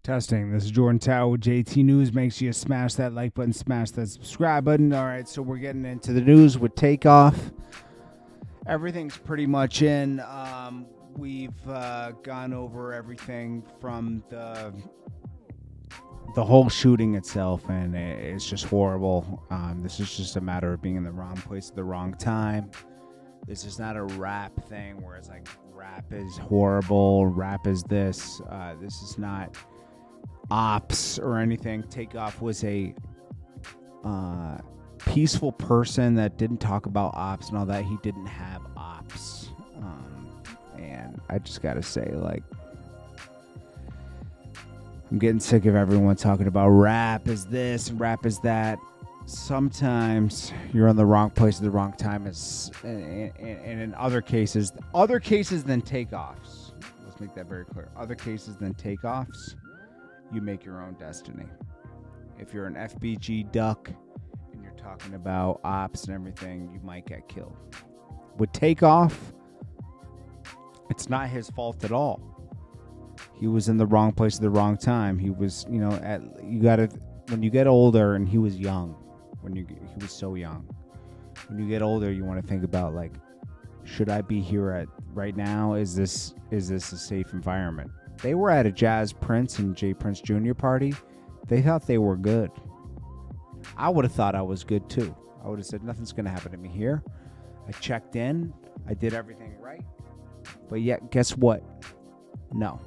Testing. This is Jordan Tower with JT News. Make sure you smash that like button, smash that subscribe button. All right, so we're getting into the news with Takeoff. Everything's pretty much in. We've gone over everything from the whole shooting itself, and it's just horrible. This is just a matter of being in the wrong place at the wrong time. This is not a rap thing where it's like rap is horrible, rap is this. This is not ops or anything. Takeoff was a peaceful person that didn't talk about ops and all that. He didn't have ops. And I just gotta say, like, I'm getting sick of everyone talking about rap is this and rap is that. Sometimes you're in the wrong place at the wrong time, and in other cases than Takeoffs. Let's make that very clear. Other cases than Takeoffs, you make your own destiny. If you're an FBG duck and you're talking about ops and everything, you might get killed. With Takeoff, it's not his fault at all. He was in the wrong place at the wrong time. He was, when you get older, and he was young. He was so young. When you get older, you want to think about, like, should I be here right now? Is this a safe environment? They were at a Jazz Prince and J Prince Jr. party. They thought they were good. I would have thought I was good too. I would have said nothing's going to happen to me here. I checked in. I did everything right. But yet, guess what? No.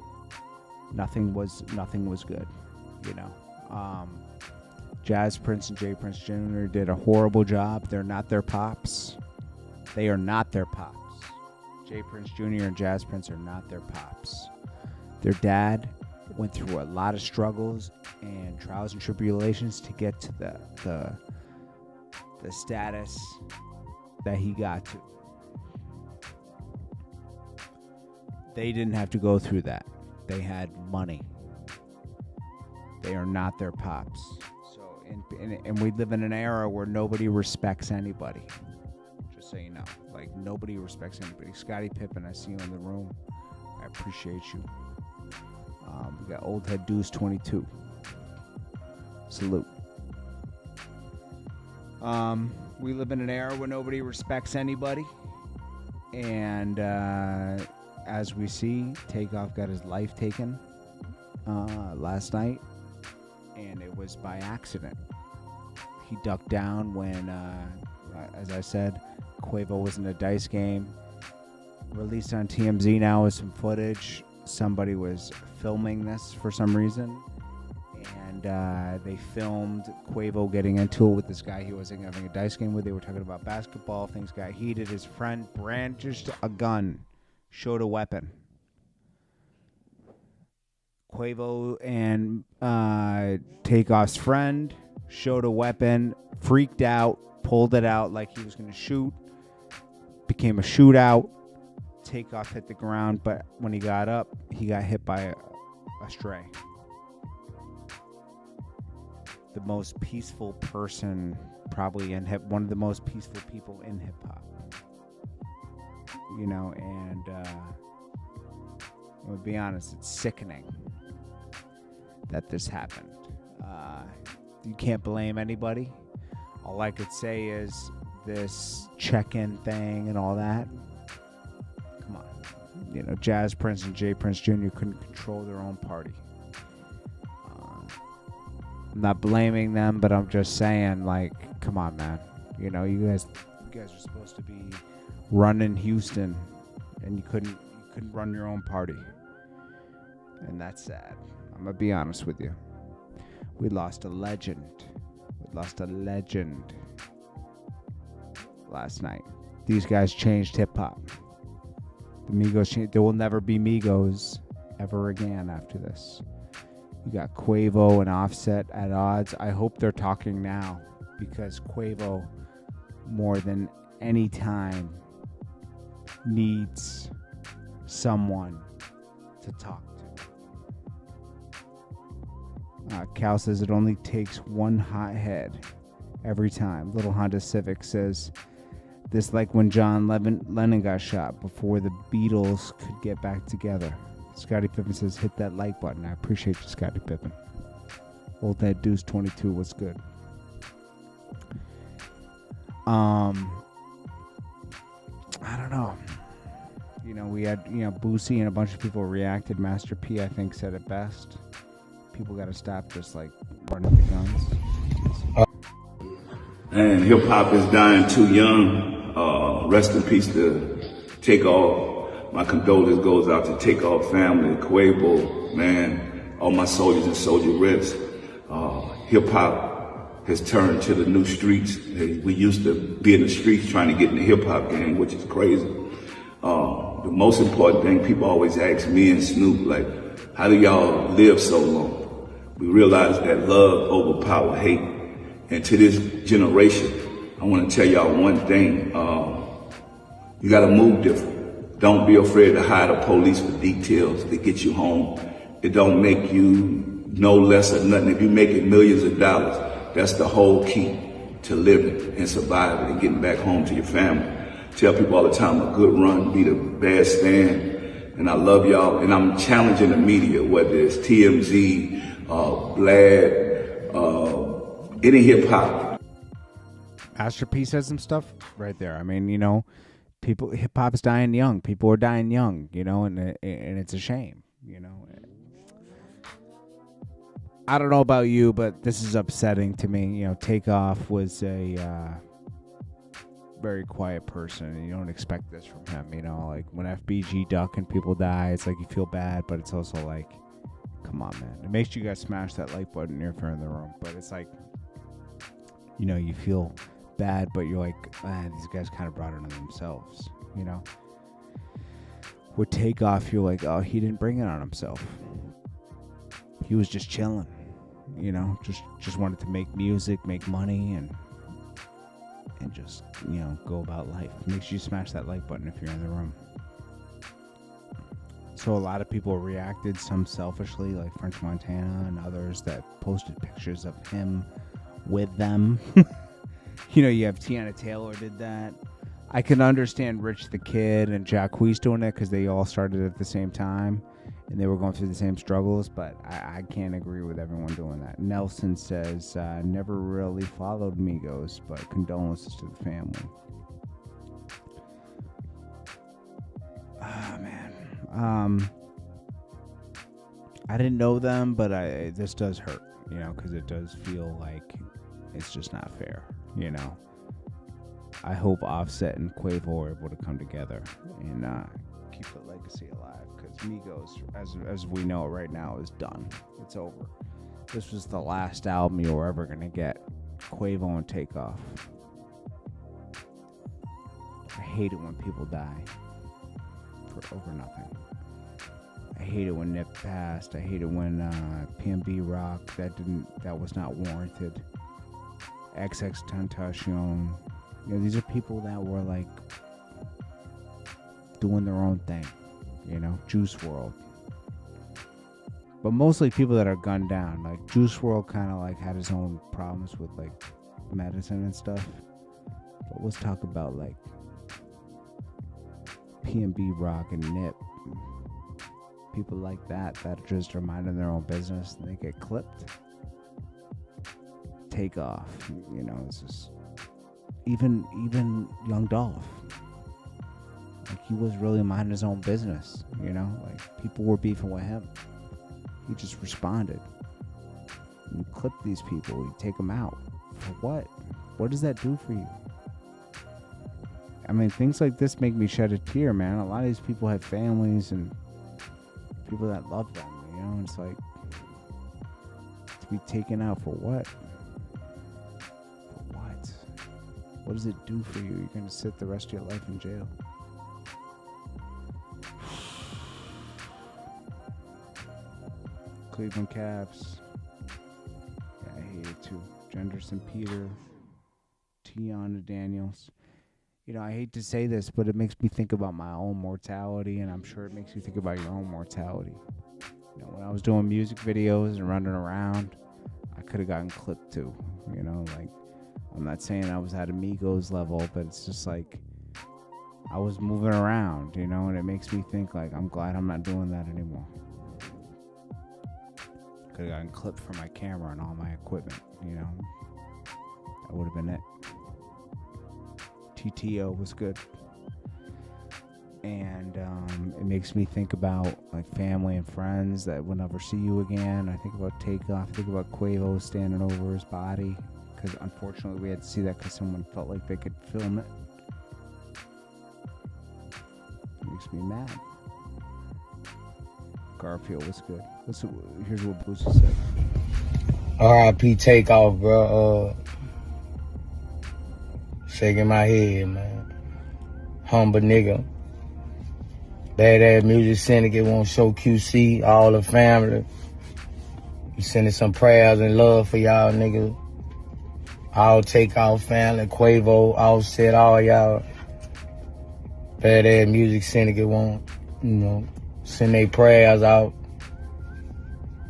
Nothing was good. Jazz Prince and J Prince Jr. did a horrible job. They're not their pops. They are not their pops. J Prince Jr. and Jazz Prince are not their pops. Their dad went through a lot of struggles and trials and tribulations to get to the status that he got to. They didn't have to go through that. They had money. They are not their pops. So, and we live in an era where nobody respects anybody. Just so you know, like, nobody respects anybody. Scottie Pippen, I see you in the room. I appreciate you. We got Old Head Deuce 22. Salute. We live in an era where nobody respects anybody, and as we see, Takeoff got his life taken last night, and it was by accident. He ducked down when, as I said, Quavo was in a dice game. Released on TMZ now with some footage. Somebody was filming this for some reason, and they filmed Quavo getting into it with this guy he wasn't having a dice game with. They were talking about basketball. Things got heated. His friend brandished a gun, showed a weapon. Quavo and Takeoff's friend showed a weapon, freaked out, pulled it out like he was going to shoot. Became a shootout. Takeoff hit the ground, but when he got up, he got hit by a stray. The most peaceful person probably in one of the most peaceful people in hip hop. And I'll be honest, it's sickening that this happened. You can't blame anybody. All I could say is this check-in thing and all that. Come on. Jazz Prince and J Prince Jr. couldn't control their own party. I'm not blaming them, but I'm just saying, like, come on, man. You guys are supposed to be running Houston, and you couldn't run your own party, and that's sad. I'm gonna be honest with you. We lost a legend. Last night. These guys changed hip hop. The Migos changed. There will never be Migos ever again after this. You got Quavo and Offset at odds. I hope they're talking now, because Quavo, more than any time, needs someone to talk to. Cal says it only takes one hothead every time. Little Honda Civic says this, like when John Lennon got shot before the Beatles could get back together. Scottie Pippen says, hit that like button. I appreciate you, Scottie Pippen. Old That Deuce 22, what's good? I don't know. You know, we had, Boosie and a bunch of people reacted. Master P, I think, said it best. People got to stop just, like, running the guns. And hip-hop is dying too young. Rest in peace to Takeoff. My condolence goes out to Takeoff family, Quavo, man, all my soldiers and soldier reps. Hip-hop has turned to the new streets. We used to be in the streets trying to get in the hip-hop game, which is crazy. The most important thing, people always ask me and Snoop, like, how do y'all live so long? We realize that love overpowers hate. And to this generation, I want to tell y'all one thing. You got to move different. Don't be afraid to hire the police for details to get you home. It don't make you no less or nothing. If you're making millions of dollars, that's the whole key to living and surviving and getting back home to your family. Tell people all the time, a good run be the bad stand. And I love y'all. And I'm challenging the media, whether it's TMZ, Vlad, any hip hop. Master P says some stuff right there. I mean, people, hip hop is dying young. People are dying young, and it's a shame, I don't know about you, but this is upsetting to me. Takeoff was a very quiet person, and you don't expect this from him. Like when FBG duck and people die, it's like you feel bad, but it's also like, come on, man. It makes you guys smash that like button if you're in the room, but it's like, you feel bad, but you're like, man, these guys kind of brought it on themselves, With Takeoff, you're like, oh, he didn't bring it on himself. He was just chilling, just wanted to make music, make money, and just, go about life. It makes you smash that like button if you're in the room. So a lot of people reacted, some selfishly, like French Montana and others that posted pictures of him with them. You have Tiana Taylor did that. I can understand Rich the Kid and Jacquees doing it because they all started at the same time and they were going through the same struggles, but I can't agree with everyone doing that. Nelson says, never really followed Migos, but condolences to the family. Ah, man. I didn't know them, but this does hurt, because it does feel like it's just not fair, I hope Offset and Quavo are able to come together and keep the legacy alive, because Migos, as we know right now, is done. It's over. This was the last album you were ever going to get. Quavo and Takeoff. I hate it when people die for over nothing. I hate it when Nip passed. I hate it when PNB Rock, that was not warranted. XXXTentacion. These are people that were like doing their own thing. Juice WRLD. But mostly people that are gunned down. Like Juice WRLD kind of like had his own problems with like medicine and stuff. But let's talk about like PNB Rock and Nip. People like that just are minding their own business and they get clipped. Takeoff, it's just even Young Dolph. Like he was really minding his own business, like people were beefing with him. He just responded. You clip these people, you take them out. For what? What does that do for you? I mean, things like this make me shed a tear, man. A lot of these people have families and people that love them, and it's like, to be taken out for what? For what? What does it do for you? You're going to sit the rest of your life in jail. Cleveland Cavs. Yeah, I hate it too. Jenderson Peter. Tiana Daniels. I hate to say this, but it makes me think about my own mortality, and I'm sure it makes you think about your own mortality. When I was doing music videos and running around, I could have gotten clipped too. Like, I'm not saying I was at Amigos level, but it's just like, I was moving around, you know, and it makes me think like I'm glad I'm not doing that anymore. Could have gotten clipped from my camera and all my equipment, you know. That would have been it. TTO was good. And it makes me think about like family and friends that will never see you again. I think about Takeoff. I think about Quavo standing over his body, because unfortunately we had to see that because someone felt like they could film it. It makes me mad. Garfield was good. Here's what Boosie said. R.I.P. Takeoff, bro. Shaking my head, man. Humble nigga. Badass Music Syndicate won't show QC, all the family. We sending some prayers and love for y'all niggas. All Takeoff family, Quavo, Offset, all y'all. Badass Music Syndicate won't, you know, send their prayers out.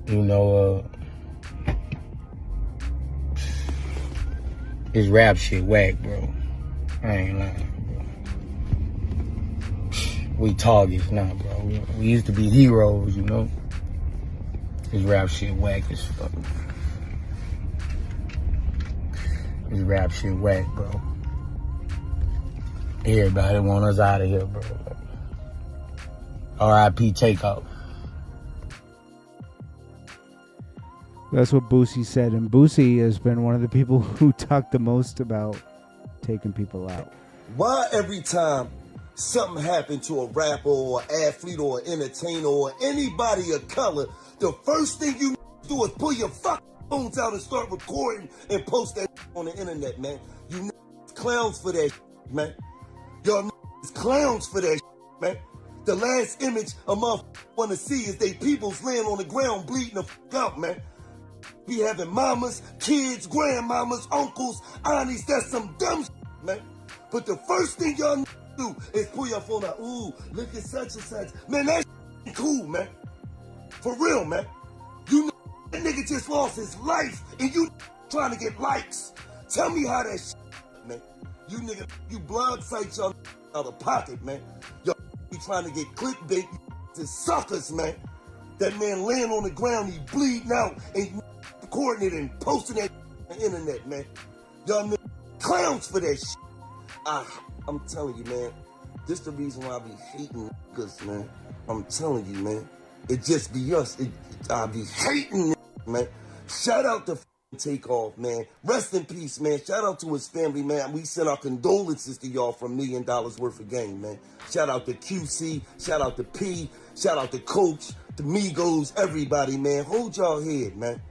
You know, this rap shit whack, bro. I ain't lying. We targets now, bro. We used to be heroes, you know. This rap shit whack as fuck. This rap shit whack, bro. Everybody want us out of here, bro. R.I.P. Takeoff. That's what Boosie said, and Boosie has been one of the people who talk the most about taking people out. Why every time something happened to a rapper or an athlete or an entertainer or anybody of color, the first thing you do is pull your fucking phones out and start recording and post that on the internet, man? You clowns for that, man. Y'all clowns for that, man. The last image a motherfucker want to see is they peoples laying on the ground bleeding the fuck out, man. Be having mamas, kids, grandmamas, uncles, aunties. That's some dumb shit, man. But the first thing y'all do is pull your phone out. Ooh, look at such and such. Man, that shit cool, man. For real, man. You know that nigga just lost his life and you trying to get likes. Tell me how that shit, man. You nigga, you blog sites y'all out of pocket, man. Y'all be trying to get clickbait, you suckers, man. That man laying on the ground, he bleeding out, and you recording it and posting it on the internet, man. Y'all niggas clowns for that shit. I'm telling you, man. This the reason why I be hating niggas, man. I'm telling you, man. It just be us. I be hating niggas, man. Shout out to Takeoff, man. Rest in peace, man. Shout out to his family, man. We send our condolences to y'all for $1 million worth of game, man. Shout out to QC. Shout out to P. Shout out to Coach, to Migos, everybody, man. Hold y'all head, man.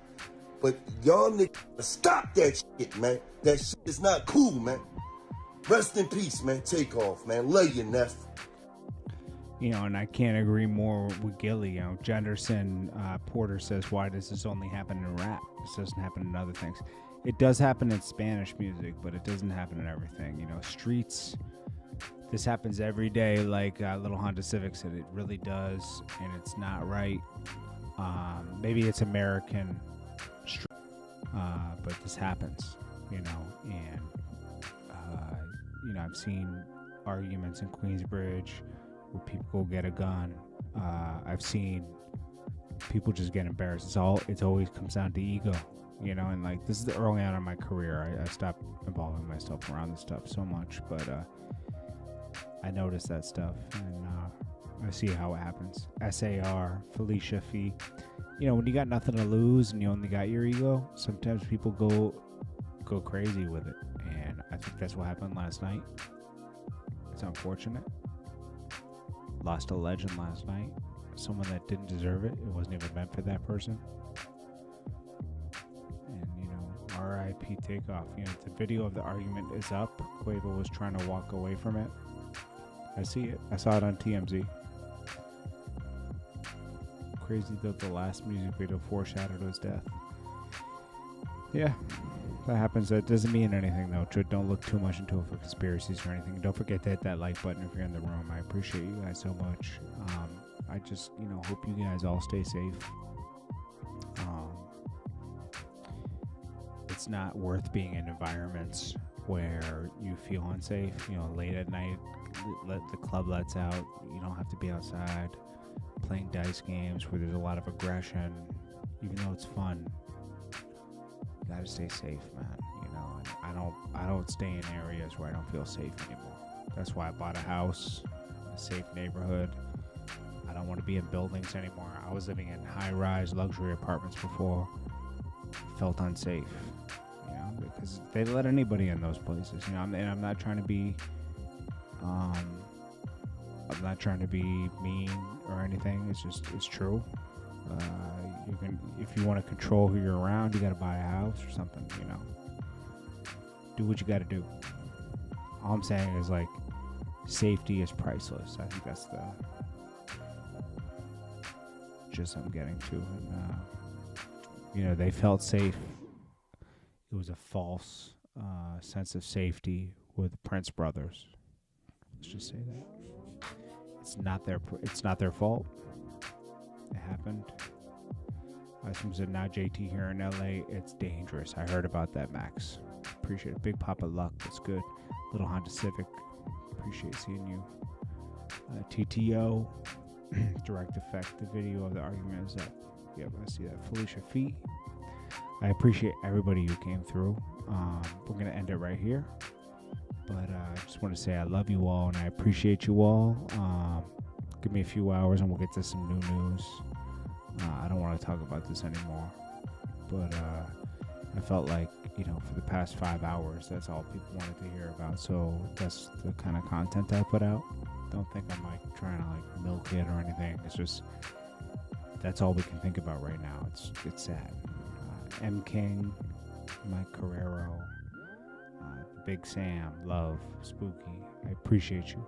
But y'all niggas stop that shit, man. That shit is not cool, man. Rest in peace, man. Takeoff, man. Love you, Neff. You know, and I can't agree more with Gilly. You know, Jenderson Porter says, why does this only happen in rap? This doesn't happen in other things. It does happen in Spanish music, but it doesn't happen in everything. You know, streets, this happens every day, like Little Honda Civic said. It really does, and it's not right. Maybe it's American, but this happens, you know, and, you know, I've seen arguments in Queensbridge where people go get a gun. I've seen people just get embarrassed. It always comes down to ego, you know, and like this is the early on in my career. I stopped involving myself around this stuff so much, but I noticed that stuff, and I see how it happens. SAR, Felicia Fee, you know, when you got nothing to lose and you only got your ego, sometimes people go crazy with it, and I think that's what happened last night. It's unfortunate. Lost a legend last night. Someone that didn't deserve it. It wasn't even meant for that person. And, you know, R.I.P. Takeoff. You know, the video of the argument is up. Quavo was trying to walk away from it. I see it. I saw it on TMZ. Crazy that the last music video foreshadowed his death. Yeah, that happens. That doesn't mean anything, though. Don't look too much into it for conspiracies or anything. Don't forget to hit that like button if you're in the room. I appreciate you guys so much. I just, you know, hope you guys all stay safe. It's not worth being in environments where you feel unsafe. You know, late at night, the club lets out. You don't have to be outside playing dice games where there's a lot of aggression. Even though it's fun, you gotta stay safe, man. You know, and I don't stay in areas where I don't feel safe anymore. That's why I bought a house in a safe neighborhood. I don't want to be in buildings anymore. I was living in high-rise luxury apartments before. I felt unsafe, you know, because they let anybody in those places. You know, and I'm not trying to be, mean or anything. It's true. You can, if you want to control who you're around, you got to buy a house or something. You know, do what you got to do. All I'm saying is, like, safety is priceless. I think that's the gist I'm getting to. And, you know, they felt safe. It was a false sense of safety with the Prince brothers. Let's just say that it's not their fault. It happened. Someone said, now JT here in LA, it's dangerous. I heard about that, Max. Appreciate it. Big Papa Luck. That's good. Little Honda Civic. Appreciate seeing you. TTO. Direct Effect. The video of the argument is up. Yep, I see that. Felicia Fee. I appreciate everybody who came through. We're going to end it right here. But I just want to say I love you all and I appreciate you all. Give me a few hours and we'll get to some new news. I don't want to talk about this anymore. But I felt like, you know, for the past 5 hours, that's all people wanted to hear about. So that's the kind of content I put out. Don't think I'm like trying to like milk it or anything. It's just, that's all we can think about right now. It's sad. M. King, Mike Carrero, Big Sam, Love, Spooky. I appreciate you.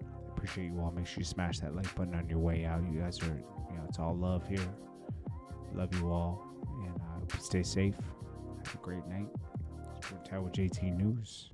I appreciate you all. Make sure you smash that like button on your way out. You guys are, you know, it's all love here. Love you all. And I hope you stay safe. Have a great night. JordanTower with JT News.